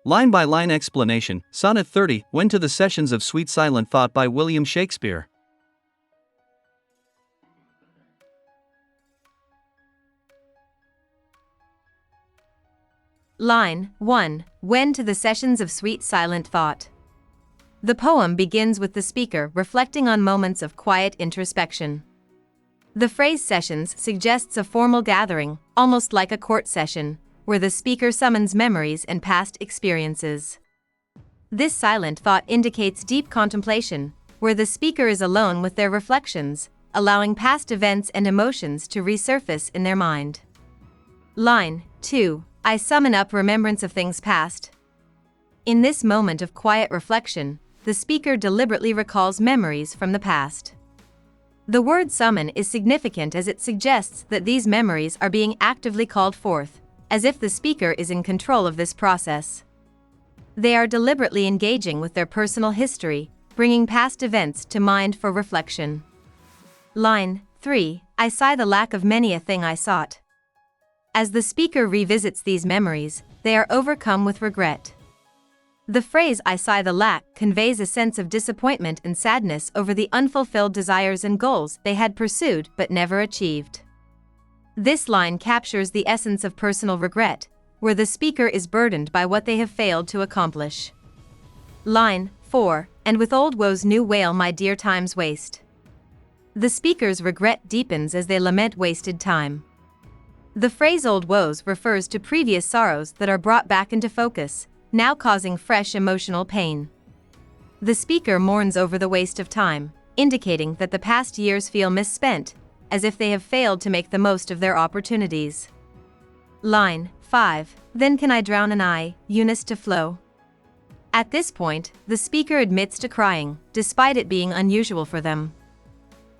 Line by Line Explanation, Sonnet 30, When to the Sessions of Sweet Silent Thought by William Shakespeare. Line 1. When to the Sessions of Sweet Silent Thought. The poem begins with the speaker reflecting on moments of quiet introspection. The phrase sessions suggests a formal gathering, almost like a court session, where the speaker summons memories and past experiences. This silent thought indicates deep contemplation, where the speaker is alone with their reflections, allowing past events and emotions to resurface in their mind. Line 2. I summon up remembrance of things past. In this moment of quiet reflection, the speaker deliberately recalls memories from the past. The word summon is significant as it suggests that these memories are being actively called forth, as if the speaker is in control of this process. They are deliberately engaging with their personal history, bringing past events to mind for reflection. Line 3. I sigh the lack of many a thing I sought. As the speaker revisits these memories, they are overcome with regret. The phrase I sigh the lack conveys a sense of disappointment and sadness over the unfulfilled desires and goals they had pursued but never achieved. This line captures the essence of personal regret, where the speaker is burdened by what they have failed to accomplish. Line 4. And with old woes new wail my dear time's waste. The speaker's regret deepens as they lament wasted time. The phrase old woes refers to previous sorrows that are brought back into focus, now causing fresh emotional pain. The speaker mourns over the waste of time, indicating that the past years feel misspent, as if they have failed to make the most of their opportunities. Line 5. Then can I drown an eye, Eunice to flow. At this point, the speaker admits to crying, despite it being unusual for them.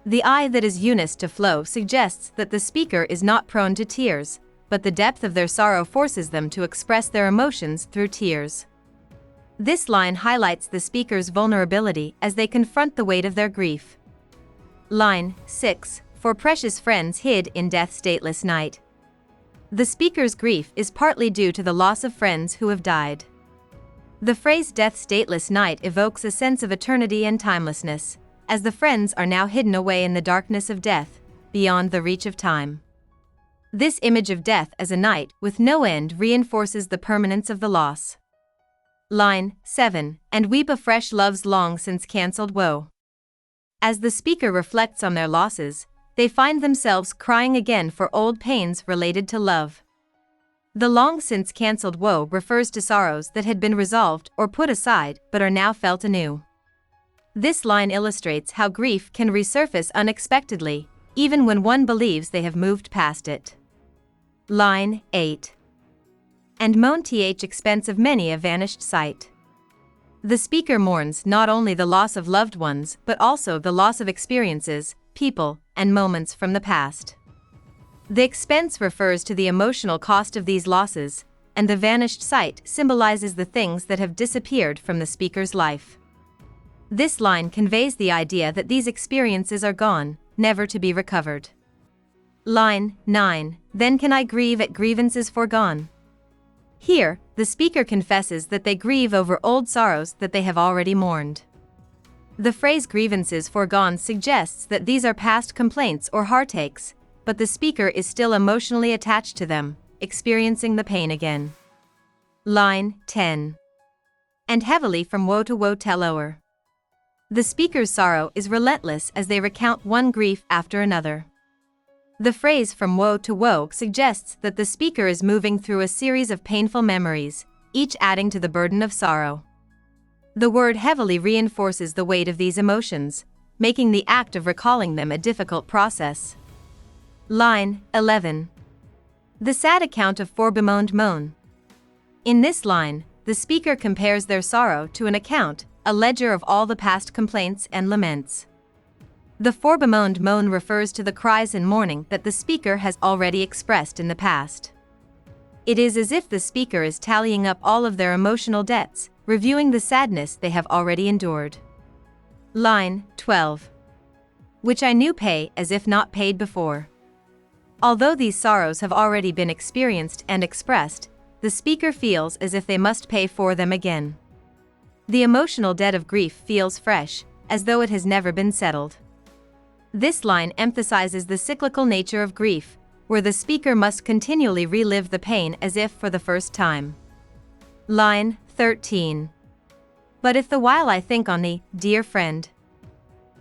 The eye that is Eunice to flow suggests that the speaker is not prone to tears, but the depth of their sorrow forces them to express their emotions through tears. This line highlights the speaker's vulnerability as they confront the weight of their grief. Line 6. For precious friends hid in death's dateless night. The speaker's grief is partly due to the loss of friends who have died. The phrase death's dateless night evokes a sense of eternity and timelessness, as the friends are now hidden away in the darkness of death, beyond the reach of time. This image of death as a night with no end reinforces the permanence of the loss. Line 7. And weep afresh love's long since cancelled woe. As the speaker reflects on their losses, they find themselves crying again for old pains related to love. The long since cancelled woe refers to sorrows that had been resolved or put aside but are now felt anew. This line illustrates how grief can resurface unexpectedly, even when one believes they have moved past it. Line 8. And moan th expense of many a vanished sight. The speaker mourns not only the loss of loved ones but also the loss of experiences, people, and moments from the past. The expense refers to the emotional cost of these losses, and the vanished sight symbolizes the things that have disappeared from the speaker's life. This line conveys the idea that these experiences are gone, never to be recovered. Line 9. Then can I grieve at grievances foregone. Here, the speaker confesses that they grieve over old sorrows that they have already mourned. The phrase grievances foregone suggests that these are past complaints or heartaches, but the speaker is still emotionally attached to them, experiencing the pain again. Line 10. And heavily from woe to woe tell o'er. The speaker's sorrow is relentless as they recount one grief after another. The phrase from woe to woe suggests that the speaker is moving through a series of painful memories, each adding to the burden of sorrow. The word heavily reinforces the weight of these emotions, making the act of recalling them a difficult process. Line 11. The sad account of forebemoaned moan. In this line, the speaker compares their sorrow to an account, a ledger of all the past complaints and laments. The forebemoaned moan refers to the cries and mourning that the speaker has already expressed in the past. It is as if the speaker is tallying up all of their emotional debts, reviewing the sadness they have already endured. Line 12. Which I knew pay as if not paid before. Although these sorrows have already been experienced and expressed, the speaker feels as if they must pay for them again. The emotional debt of grief feels fresh, as though it has never been settled. This line emphasizes the cyclical nature of grief, where the speaker must continually relive the pain as if for the first time. Line 13. But if the while I think on thee, dear friend.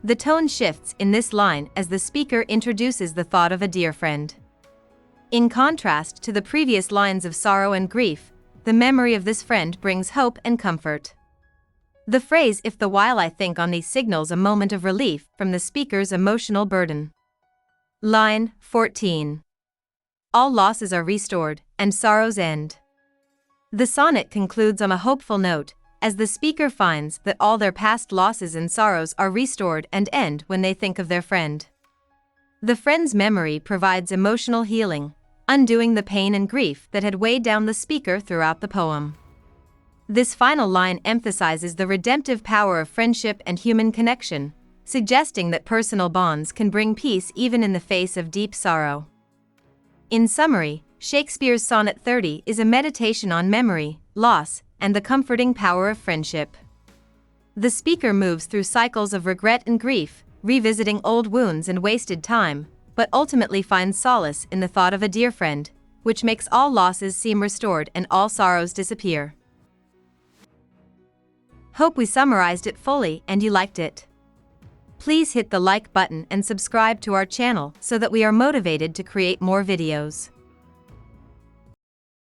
The tone shifts in this line as the speaker introduces the thought of a dear friend. In contrast to the previous lines of sorrow and grief, the memory of this friend brings hope and comfort. The phrase "if the while I think on thee" signals a moment of relief from the speaker's emotional burden. Line 14. All losses are restored, and sorrows end. The sonnet concludes on a hopeful note, as the speaker finds that all their past losses and sorrows are restored and end when they think of their friend. The friend's memory provides emotional healing, undoing the pain and grief that had weighed down the speaker throughout the poem. This final line emphasizes the redemptive power of friendship and human connection, suggesting that personal bonds can bring peace even in the face of deep sorrow. In summary, Shakespeare's Sonnet 30 is a meditation on memory, loss, and the comforting power of friendship. The speaker moves through cycles of regret and grief, revisiting old wounds and wasted time, but ultimately finds solace in the thought of a dear friend, which makes all losses seem restored and all sorrows disappear. Hope we summarized it fully and you liked it. Please hit the like button and subscribe to our channel so that we are motivated to create more videos.